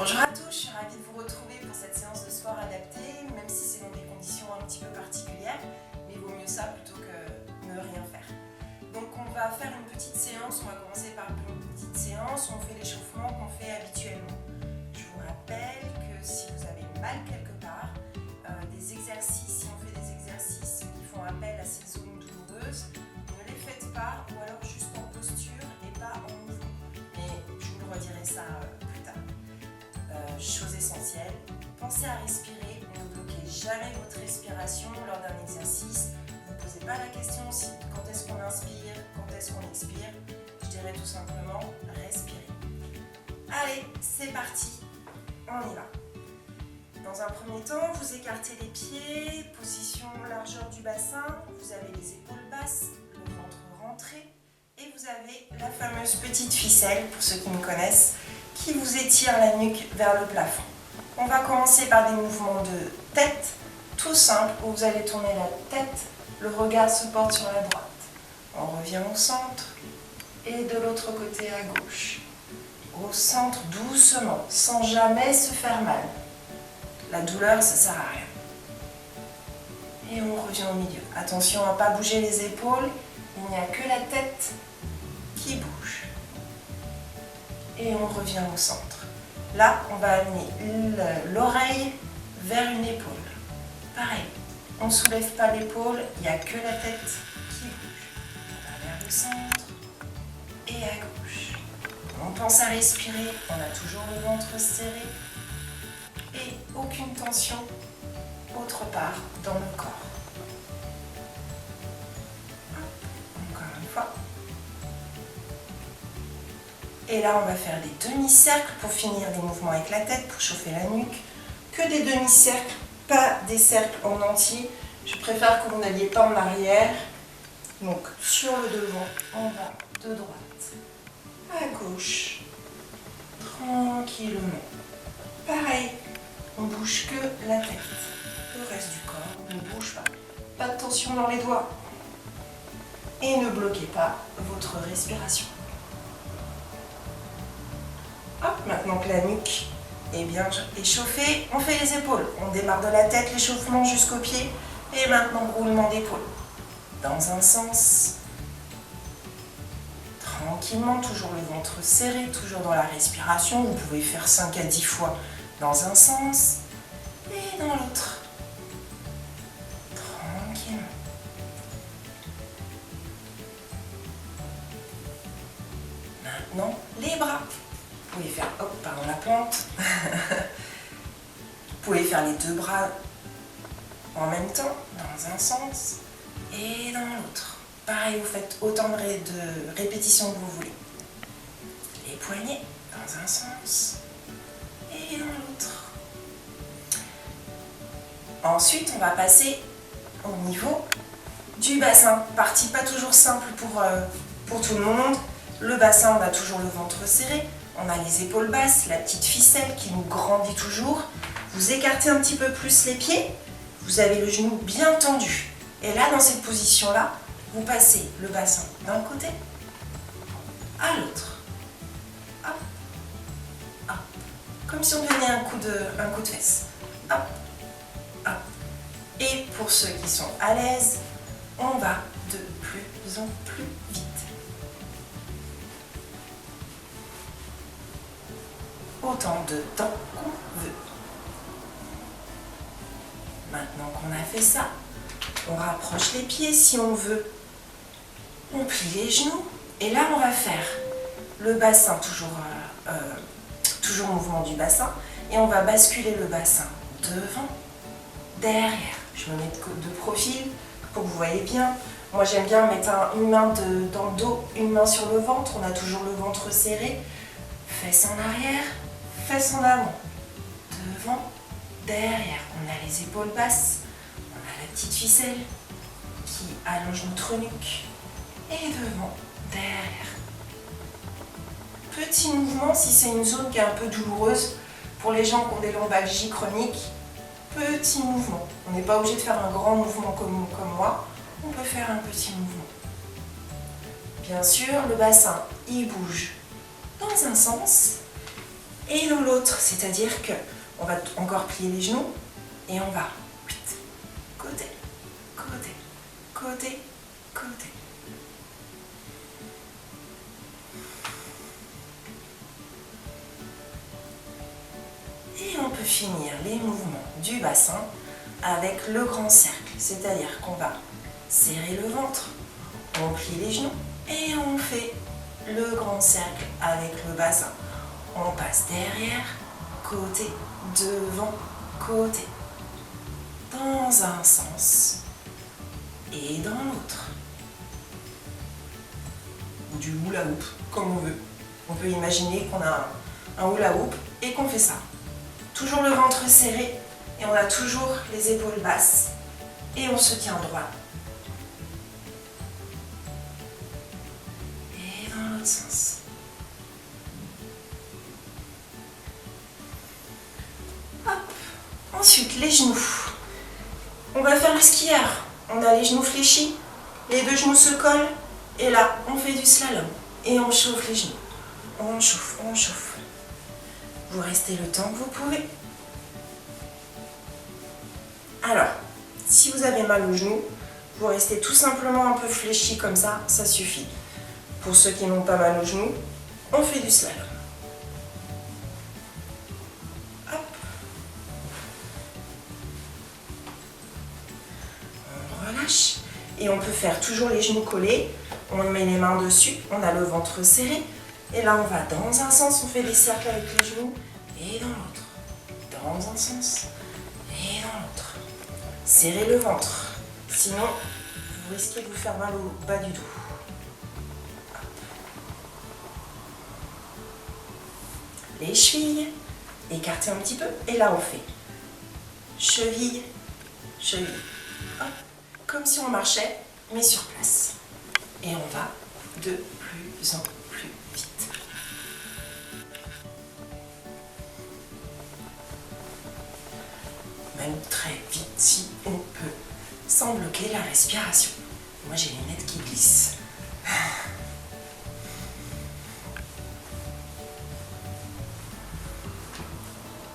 Bonjour à tous, je suis ravie de vous retrouver pour cette séance de sport adaptée, même si c'est dans des conditions un petit peu particulières, mais il vaut mieux ça plutôt que ne rien faire. Donc on va faire une petite séance, on va commencer par une petite séance où on fait l'échauffement qu'on fait habituellement. Je vous rappelle que si vous avez mal quelque part, des exercices, si on fait des exercices qui font appel à ces zones douloureuses, ne les faites pas ou alors juste en posture et pas en mouvement. Mais je vous le redirai ça plus tard. Chose essentielle, pensez à respirer, ne bloquez jamais votre respiration lors d'un exercice. Ne vous posez pas la question si quand est-ce qu'on inspire, quand est-ce qu'on expire. Je dirais tout simplement respirer. Allez, c'est parti, on y va. Dans un premier temps, vous écartez les pieds, position largeur du bassin, vous avez les épaules basses, le ventre rentré et vous avez la fameuse petite ficelle, pour ceux qui me connaissent, qui vous étire la nuque vers le plafond. On va commencer par des mouvements de tête, tout simple, où vous allez tourner la tête, le regard se porte sur la droite. On revient au centre et de l'autre côté à gauche. Au centre doucement, sans jamais se faire mal. La douleur, ça ne sert à rien. Et on revient au milieu. Attention à ne pas bouger les épaules, il n'y a que la tête qui bouge. Et on revient au centre. Là, on va amener l'oreille vers une épaule. Pareil, on ne soulève pas l'épaule, il n'y a que la tête qui bouge. On va vers le centre et à gauche. On pense à respirer, on a toujours le ventre serré et aucune tension autre part dans le corps. Encore une fois. Et là, on va faire des demi-cercles pour finir des mouvements avec la tête, pour chauffer la nuque. Que des demi-cercles, pas des cercles en entier. Je préfère que vous n'alliez pas en arrière. Donc, sur le devant, en bas, de droite, à gauche, tranquillement. Pareil, on bouge que la tête. Le reste du corps ne bouge pas. Pas de tension dans les doigts. Et ne bloquez pas votre respiration. Hop, maintenant que la nuque est bien échauffée, on fait les épaules. On démarre de la tête, l'échauffement jusqu'aux pieds. Et maintenant, roulement d'épaule. Dans un sens. Tranquillement, toujours le ventre serré, toujours dans la respiration. Vous pouvez faire 5 à 10 fois dans un sens et dans l'autre. Tranquillement. Maintenant, les bras. Vous pouvez faire, pardon, la plante. Vous pouvez faire les deux bras en même temps, dans un sens et dans l'autre. Pareil, vous faites autant de répétitions que vous voulez. Les poignets, dans un sens et dans l'autre. Ensuite, on va passer au niveau du bassin. Partie pas toujours simple pour tout le monde. Le bassin, on a toujours le ventre serré. On a les épaules basses, la petite ficelle qui nous grandit toujours. Vous écartez un petit peu plus les pieds. Vous avez le genou bien tendu. Et là, dans cette position-là, vous passez le bassin d'un côté à l'autre. Hop, hop. Comme si on donnait un coup de fesse. Hop, hop. Et pour ceux qui sont à l'aise, on va de plus en plus vite. Autant de temps qu'on veut. Maintenant qu'on a fait ça, on rapproche les pieds si on veut. On plie les genoux et là on va faire le bassin, toujours mouvement du bassin, et on va basculer le bassin devant, derrière. Je me mets de profil pour que vous voyez bien. Moi j'aime bien mettre une main dans le dos, une main sur le ventre. On a toujours le ventre serré, fesses en arrière, fesses en avant, devant, derrière. On a les épaules basses, on a la petite ficelle qui allonge notre nuque et devant, derrière. Petit mouvement si c'est une zone qui est un peu douloureuse pour les gens qui ont des lombalgies chroniques. Petit mouvement. On n'est pas obligé de faire un grand mouvement comme moi. On peut faire un petit mouvement. Bien sûr, le bassin, il bouge dans un sens Et dans l'autre, c'est-à-dire que on va encore plier les genoux et on va côté, côté, côté, côté. Et on peut finir les mouvements du bassin avec le grand cercle, c'est-à-dire qu'on va serrer le ventre, on plie les genoux et on fait le grand cercle avec le bassin. On passe derrière, côté, devant, côté, dans un sens et dans l'autre. Ou du hula hoop, comme on veut. On peut imaginer qu'on a un hula hoop et qu'on fait ça. Toujours le ventre serré et on a toujours les épaules basses et on se tient droit. Et dans l'autre sens. Hop. Ensuite, les genoux. On va faire le skieur. On a les genoux fléchis, les deux genoux se collent et là, on fait du slalom et on chauffe les genoux. On chauffe, on chauffe. Vous restez le temps que vous pouvez. Alors, si vous avez mal aux genoux, vous restez tout simplement un peu fléchi comme ça suffit. Pour ceux qui n'ont pas mal aux genoux, on fait du slalom. Hop. On relâche et on peut faire toujours les genoux collés. On met les mains dessus, on a le ventre serré. Et là, on va dans un sens, on fait des cercles avec les genoux, et dans l'autre. Dans un sens, et dans l'autre. Serrez le ventre, sinon, vous risquez de vous faire mal au bas du dos. Hop. Les chevilles, écartez un petit peu, et là, on fait cheville, cheville. Hop. Comme si on marchait, mais sur place. Et on va de plus en plus vite. Même très vite si on peut, sans bloquer la respiration. Moi j'ai les lunettes qui glissent.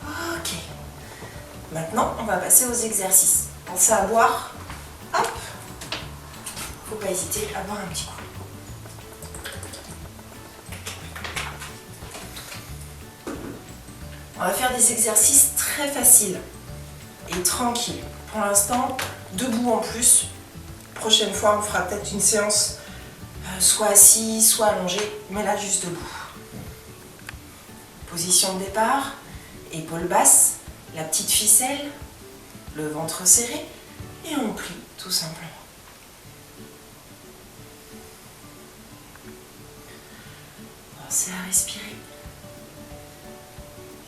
Ok. Maintenant, on va passer aux exercices. Pensez à boire. Hop. Faut pas hésiter à boire un petit coup. On va faire des exercices très faciles et tranquilles. Pour l'instant, debout en plus. Prochaine fois, on fera peut-être une séance soit assis, soit allongé, mais là juste debout. Position de départ, épaules basses, la petite ficelle, le ventre serré et on plie tout simplement. Pensez à respirer.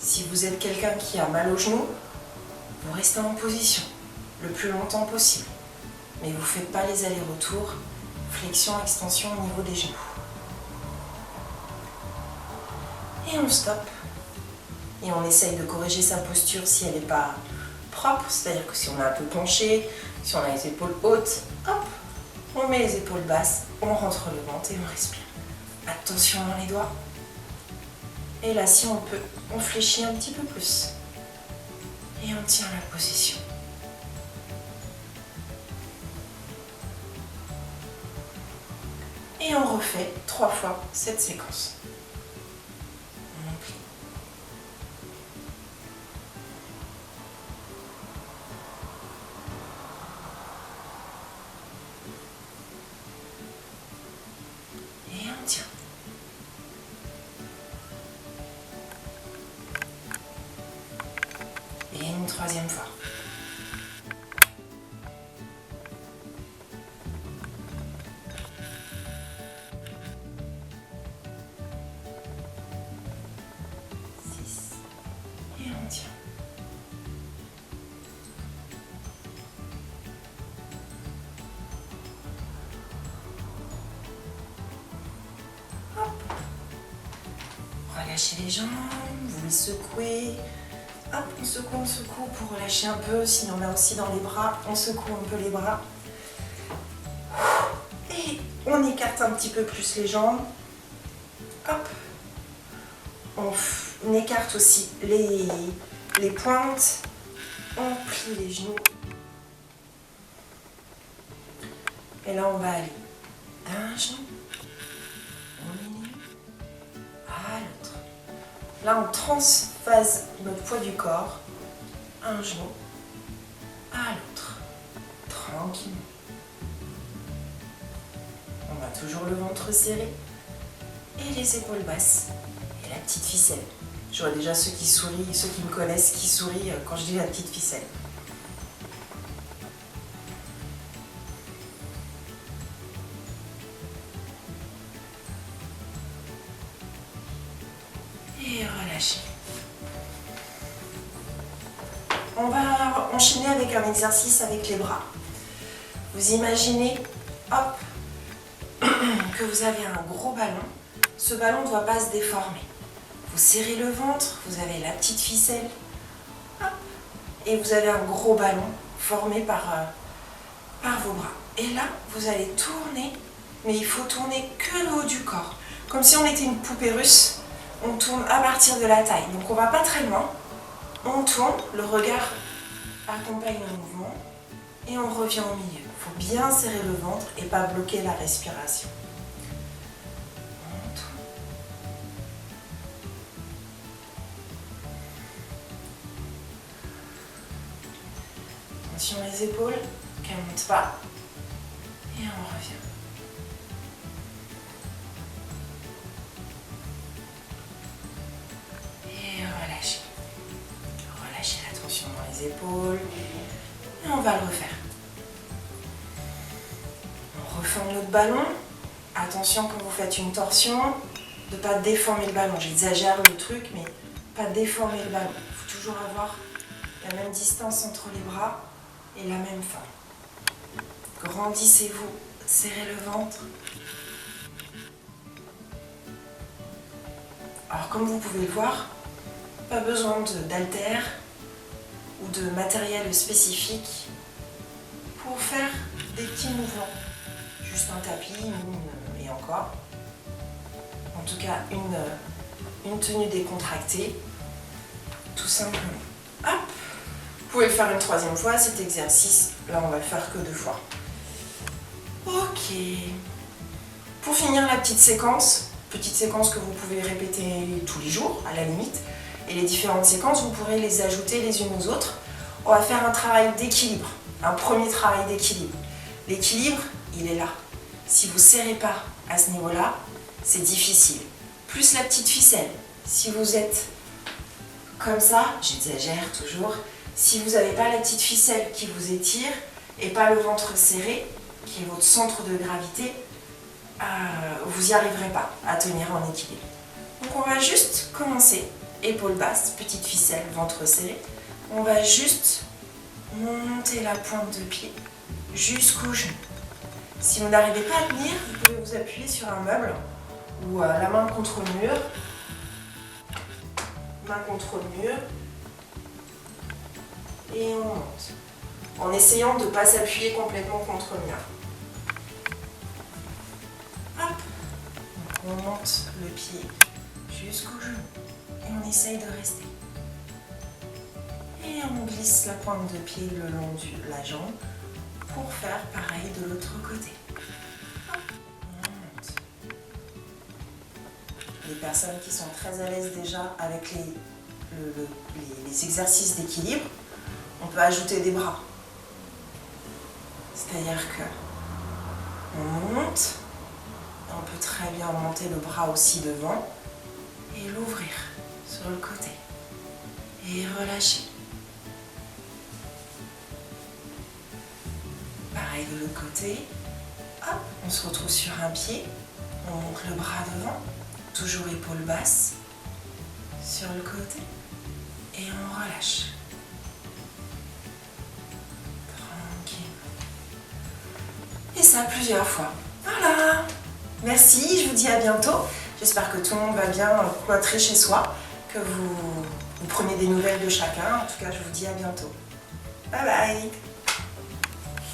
Si vous êtes quelqu'un qui a mal aux genoux, vous restez en position le plus longtemps possible. Mais vous ne faites pas les allers-retours, flexion, extension au niveau des genoux. Et on stoppe. Et on essaye de corriger sa posture si elle n'est pas propre, c'est-à-dire que si on est un peu penché, si on a les épaules hautes, hop, on met les épaules basses, on rentre le ventre et on respire. Attention dans les doigts. Et là, si on peut, on fléchit un petit peu plus. Et on tient la position. Et on refait 3 fois cette séquence. On plie. Et on tient. Et une 3e fois. Et on tient. Hop. Relâchez les jambes, vous les secouez. Hop, on secoue pour relâcher un peu. S'il y en a aussi dans les bras, on secoue un peu les bras. Et on écarte un petit peu plus les jambes. Hop. On écarte aussi les pointes, on plie les genoux. Et là, on va aller d'un genou au milieu à l'autre. Là, on transphase notre poids du corps, un genou à l'autre, tranquillement. On a toujours le ventre serré et les épaules basses et la petite ficelle. Je vois déjà ceux qui sourient, ceux qui me connaissent qui sourient quand je dis la petite ficelle. Et relâchez. On va enchaîner avec un exercice avec les bras. Vous imaginez, hop, que vous avez un gros ballon. Ce ballon ne doit pas se déformer. Vous serrez le ventre, vous avez la petite ficelle, hop, et vous avez un gros ballon formé par vos bras. Et là, vous allez tourner, mais il faut tourner que le haut du corps. Comme si on était une poupée russe, on tourne à partir de la taille. Donc on ne va pas très loin, on tourne, le regard accompagne le mouvement, et on revient au milieu. Il faut bien serrer le ventre et pas bloquer la respiration. Attention les épaules, qu'elles ne montent pas. Et on revient. Et relâchez. Relâchez la tension dans les épaules. Et on va le refaire. On reforme notre ballon. Attention quand vous faites une torsion, de ne pas déformer le ballon. J'exagère le truc, mais pas déformer le ballon. Il faut toujours avoir la même distance entre les bras et la même forme. Grandissez-vous, serrez le ventre. Alors comme vous pouvez le voir, pas besoin d'haltères ou de matériel spécifique pour faire des petits mouvements. Juste un tapis et encore. En tout cas, une tenue décontractée, tout simplement. Hop. Vous pouvez le faire une troisième fois, cet exercice. Là, on va le faire que 2 fois. Ok. Pour finir la petite séquence que vous pouvez répéter tous les jours, à la limite. Et les différentes séquences, vous pourrez les ajouter les unes aux autres. On va faire un travail d'équilibre, un premier travail d'équilibre. L'équilibre, il est là. Si vous ne serrez pas à ce niveau-là, c'est difficile. Plus la petite ficelle. Si vous êtes comme ça, j'exagère toujours, si vous n'avez pas la petite ficelle qui vous étire et pas le ventre serré, qui est votre centre de gravité, vous n'y arriverez pas à tenir en équilibre. Donc on va juste commencer, épaules basses, petite ficelle, ventre serré. On va juste monter la pointe de pied jusqu'au genou. Si vous n'arrivez pas à tenir, vous pouvez vous appuyer sur un meuble ou la main contre le mur. Main contre le mur. Et on monte. En essayant de ne pas s'appuyer complètement contre le mur. Hop. Donc on monte le pied jusqu'au genou. Et on essaye de rester. Et on glisse la pointe de pied le long de la jambe pour faire pareil de l'autre côté. Hop. On monte. Les personnes qui sont très à l'aise déjà avec les exercices d'équilibre, on peut ajouter des bras. C'est-à-dire que on monte, on peut très bien monter le bras aussi devant et l'ouvrir sur le côté. Et relâcher. Pareil de l'autre côté. Hop, on se retrouve sur un pied, on monte le bras devant, toujours épaules basses, sur le côté, et on relâche. Et ça plusieurs fois. Voilà. Merci, je vous dis à bientôt. J'espère que tout le monde va bien cloîtrer chez soi, que vous prenez des nouvelles de chacun. En tout cas, je vous dis à bientôt. Bye bye.